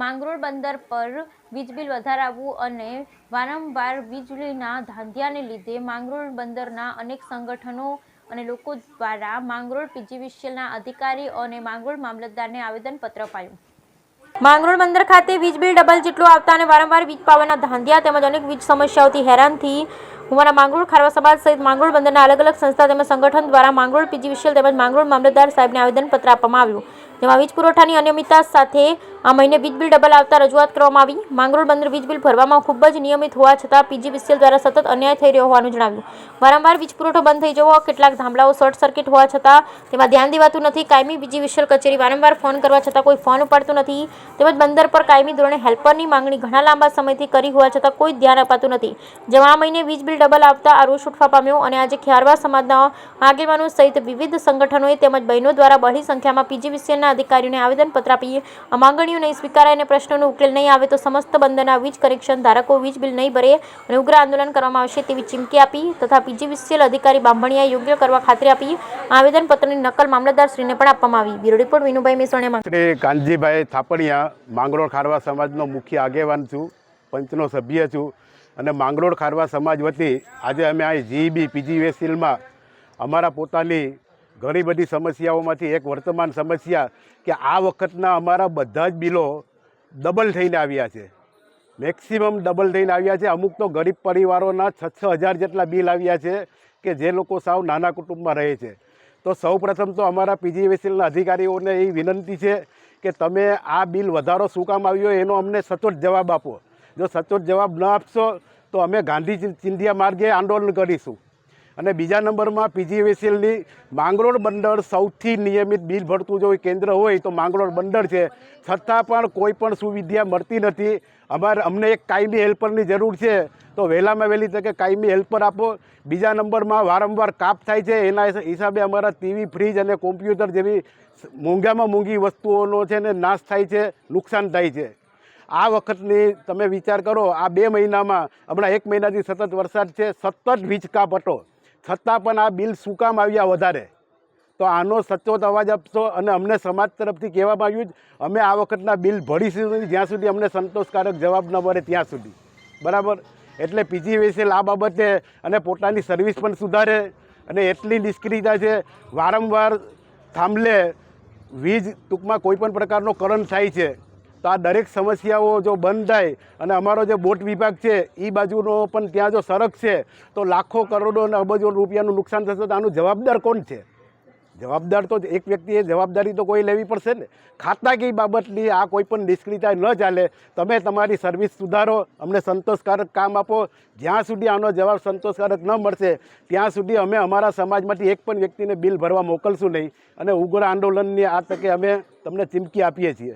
માંગરોળ બંદર પર વીજ બિલ વધારાવું અને વારંવાર વીજળીના ધાંધિયાને લીધે માંગરોળ બંદરના અનેક સંગઠનો અને લોકો દ્વારા માંગરોળ પીજીવીસીએલના અધિકારીઓ અને માંગરોળ મામલતદારને આવેદનપત્ર અપાયું. માંગરોળ બંદર ખાતે વીજ બિલ ડબલ જેટલું આવતા અને વારંવાર વીજ પાવરના ધાંધિયા તેમજ અનેક વીજ સમસ્યાઓથી હેરાનથી હોવાના માંગરોળ ખારવા સમાજ સહિત માંગરોળ બંદરના અલગ અલગ સંસ્થા તેમજ સંગઠન દ્વારા માંગરોળ પીજીવીસીએલ તેમજ માંગરોળ મામલતદાર સાહેબને આવેદનપત્ર આપવામાં આવ્યું. જેમાં વીજ પુરવઠાની અનિયમિતતા સાથે આ મહિને વીજ બિલ ડબલ આવતા રજૂઆત કરવામાં આવી. માંગરોળ બંદર વીજ બિલ ભરવામાં ખૂબ જ નિયમિત હોવા છતાં પીજીવીસીએલ દ્વારા સતત અન્યાય થઈ રહ્યો હોવાનું જણાવ્યું. વારંવાર વીજ પુરવઠો બંધ થઈ જવો, કેટલાક થાંભલાઓ શોર્ટ સર્કિટ હોવા છતાં તેમાં ધ્યાન દેવાતું નથી. કાયમી પીજીવીસીએલ કચેરી વારંવાર ફોન કરવા છતાં કોઈ ફોન ઉપાડતું નથી. તેમજ બંદર પર કાયમી ધોરણે હેલ્પરની માંગણી ઘણા લાંબા સમયથી કરી હોવા છતાં કોઈ ધ્યાન અપાતું નથી. જેમાં આ મહિને વીજ બિલ ડબલ આવતા આ રોષ ઉઠવા પામ્યો અને આજે ખારવા સમાજના આગેવાનો સહિત વિવિધ સંગઠનોએ તેમજ બહેનો દ્વારા બહોળી સંખ્યામાં પીજીવીસીએલના અધિકારીઓને આવેદનપત્ર આપી આ માંગણીઓ નહીં સ્વીકારાય અને પ્રશ્નોનો ઉકેલ નહીં આવે તો સમસ્ત બંદરના વીજ કનેક્શન ધારકો વીજ બિલ નહીં ભરે અને ઉગ્ર આંદોલન કરવામાં આવશે તેવી ચીમકી આપી તથા પીજીવીસીએલ અધિકારી બાંભણિયાએ યોગ્ય કરવા ખાતરી આપી. આવેદનપત્રની નકલ મામલતદારશ્રીને પણ આપવામાં આવી. Bureau report Vinubhai Meswaniya. શ્રી કાનજીભાઈ થાપડિયા, માંગરોળ ખારવા સમાજનો મુખ્ય આગેવાન છું, પંચનો સભ્ય છું અને માંગરોળ ખારવા સમાજ વતી આજે અમે આ જીઈબી પીજીવીસીએલમાં અમારા પોતાની ઘણી બધી સમસ્યાઓમાંથી એક વર્તમાન સમસ્યા કે આ વખતના અમારા બધા જ બિલો ડબલ થઈને આવ્યા છે. મેક્સિમમ ડબલ થઈને આવ્યા છે. અમુક તો ગરીબ પરિવારોના 6,000 જેટલા બિલ આવ્યા છે કે જે લોકો સાવ નાના કુટુંબમાં રહે છે. તો સૌપ્રથમ તો અમારા પીજીવીસીએલના અધિકારીઓને એ વિનંતી છે કે તમે આ બિલ વધારો શું કામ આવ્યો એનો અમને સચોટ જવાબ આપો. જો સચોટ જવાબ ન આપશો તો અમે ગાંધી ચિંધ્યા માર્ગે આંદોલન કરીશું. અને બીજા નંબરમાં પીજીવીસીએલની માંગરોળ બંદર સૌથી નિયમિત બિલ ભરતું જો કેન્દ્ર હોય તો માંગરોળ બંદર છે, છતાં પણ કોઈ પણ સુવિધા મળતી નથી. અમને એક કાયમી હેલ્પરની જરૂર છે તો વહેલામાં વહેલી તકે કાયમી હેલ્પર આપો. બીજા નંબરમાં વારંવાર કાપ થાય છે, એના હિસાબે અમારા ટીવી, ફ્રીજ અને કોમ્પ્યુટર જેવી મોંઘામાં મોંઘી વસ્તુઓનો છે ને નાશ થાય છે, નુકસાન થાય છે. આ વખતની તમે વિચાર કરો, આ 2 મહિનામાં હમણાં 1 મહિનાથી સતત વરસાદ છે, સતત વીજ કાપ હતો, છતાં પણ આ બિલ શું કામ આવ્યા વધારે? તો આનો સચોટ અવાજ આપશો. અને અમને સમાજ તરફથી કહેવામાં આવ્યું જ અમે આ વખતના બિલ ભરીશું જ્યાં સુધી અમને સંતોષકારક જવાબ ન મળે ત્યાં સુધી. બરાબર? એટલે પીજીવીસીએલ આ બાબતે અને પોતાની સર્વિસ પણ સુધારે અને એટલી નિષ્ક્રિયતા છે, વારંવાર થાંભલે વીજ ટૂંકમાં કોઈ પણ પ્રકારનો કરંટ થાય છે. તો આ દરેક સમસ્યાઓ જો બંધ થાય અને અમારો જે બોટ વિભાગ છે એ બાજુનો પણ ત્યાં જો સડક છે તો લાખો કરોડો અને અબજો રૂપિયાનું નુકસાન થશે. તો આનું જવાબદાર કોણ છે? જવાબદાર તો એક વ્યક્તિએ જવાબદારી તો કોઈ લેવી પડશે ને. ખાતાકીય બાબતની આ કોઈ પણ નિષ્ક્રિયતા ન ચાલે. તમે તમારી સર્વિસ સુધારો, અમને સંતોષકારક કામ આપો. જ્યાં સુધી આનો જવાબ સંતોષકારક ન મળશે ત્યાં સુધી અમે અમારા સમાજમાંથી એક પણ વ્યક્તિને બિલ ભરવા મોકલશું નહીં અને ઉગ્ર આંદોલનની આ તકે અમે તમને ચીમકી આપીએ છીએ.